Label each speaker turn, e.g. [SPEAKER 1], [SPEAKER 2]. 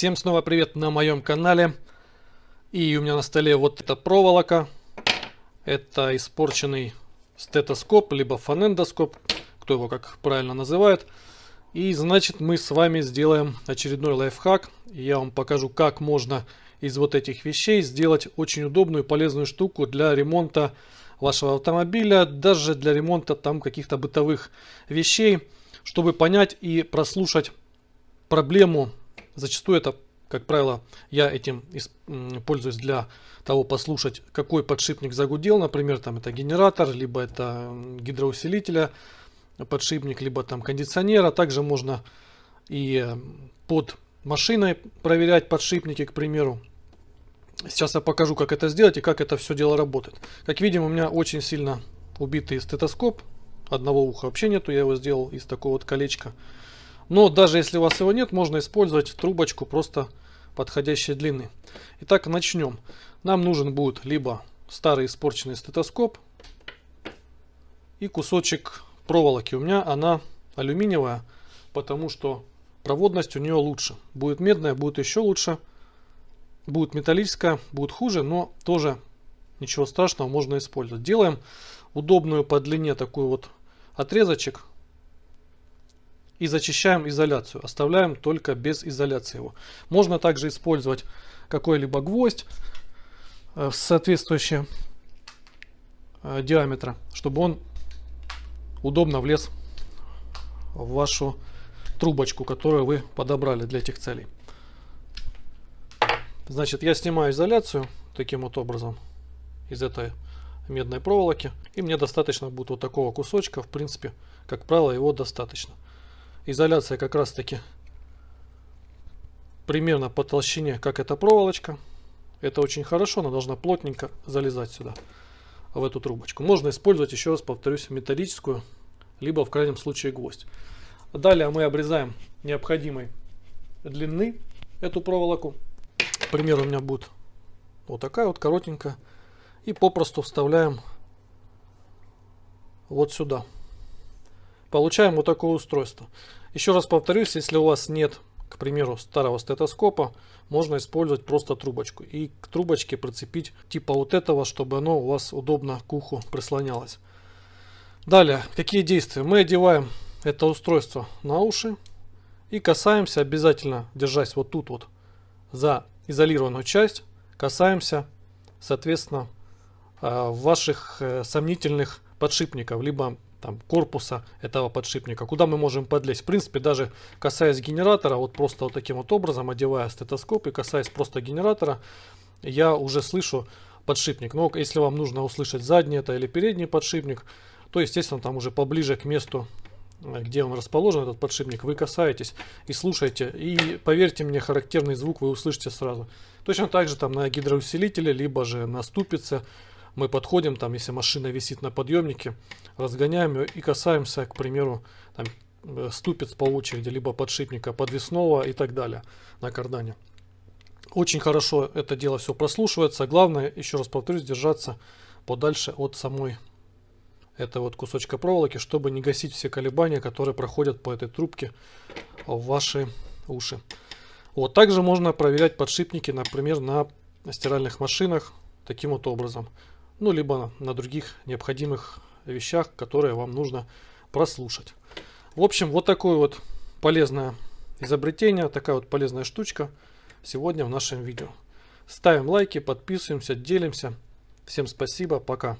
[SPEAKER 1] Всем снова привет на моем канале. И у меня на столе вот эта проволока. Это испорченный стетоскоп, либо фонендоскоп, кто его как правильно называет. И значит мы с вами сделаем очередной лайфхак. Я вам покажу, как можно из вот этих вещей сделать очень удобную и полезную штуку для ремонта вашего автомобиля, даже для ремонта там каких-то бытовых вещей, чтобы понять и прослушать проблему. Зачастую это, как правило, я этим пользуюсь для того послушать, какой подшипник загудел. Например, там это генератор, либо это гидроусилителя подшипник, либо там кондиционера. Также можно и под машиной проверять подшипники, к примеру. Сейчас я покажу, как это сделать и как это все дело работает. Как видим, у меня очень сильно убитый стетоскоп. Одного уха вообще нету, я его сделал из такого вот колечка. Но даже если у вас его нет, можно использовать трубочку просто подходящей длины. Итак, начнем. Нам нужен будет либо старый испорченный стетоскоп и кусочек проволоки. У меня она алюминиевая, потому что проводность у нее лучше. Будет медная, будет еще лучше. Будет металлическая, будет хуже, но тоже ничего страшного, можно использовать. Делаем удобную по длине такой вот отрезочек. И зачищаем изоляцию. Оставляем только без изоляции его. Можно также использовать какой-либо гвоздь соответствующего диаметра, чтобы он удобно влез в вашу трубочку, которую вы подобрали для этих целей. Значит, я снимаю изоляцию таким вот образом из этой медной проволоки. И мне достаточно будет вот такого кусочка. В принципе, как правило, его достаточно. Изоляция как раз таки примерно по толщине, как эта проволочка. Это очень хорошо, она должна плотненько залезать сюда, в эту трубочку. Можно использовать, еще раз повторюсь, металлическую, либо в крайнем случае гвоздь. Далее мы обрезаем необходимой длины эту проволоку. К примеру, у меня будет вот такая вот коротенькая. И попросту вставляем вот сюда. Получаем вот такое устройство. Еще раз повторюсь, если у вас нет, к примеру, старого стетоскопа, можно использовать просто трубочку. И к трубочке прицепить типа вот этого, чтобы оно у вас удобно к уху прислонялось. Далее, какие действия? Мы одеваем это устройство на уши и касаемся, обязательно держась вот тут вот за изолированную часть, касаемся, соответственно, ваших сомнительных подшипников, либо там корпуса этого подшипника, куда мы можем подлезть. В принципе, даже касаясь генератора, вот просто вот таким вот образом, одевая стетоскоп и касаясь просто генератора, я уже слышу подшипник. Но если вам нужно услышать задний это или передний подшипник, то, естественно, там уже поближе к месту, где он расположен, этот подшипник, вы касаетесь и слушаете. И поверьте мне, характерный звук вы услышите сразу. Точно так же там на гидроусилителе, либо же на ступице. Мы подходим, там, если машина висит на подъемнике, разгоняем ее и касаемся, к примеру, там, ступиц по очереди, либо подшипника подвесного и так далее на кардане. Очень хорошо это дело все прослушивается. Главное, еще раз повторюсь, держаться подальше от самой этого вот кусочка проволоки, чтобы не гасить все колебания, которые проходят по этой трубке в ваши уши. Вот также можно проверять подшипники, например, на стиральных машинах таким вот образом. Ну, либо на других необходимых вещах, которые вам нужно прослушать. В общем, вот такое вот полезное изобретение, такая вот полезная штучка сегодня в нашем видео. Ставим лайки, подписываемся, делимся. Всем спасибо, пока.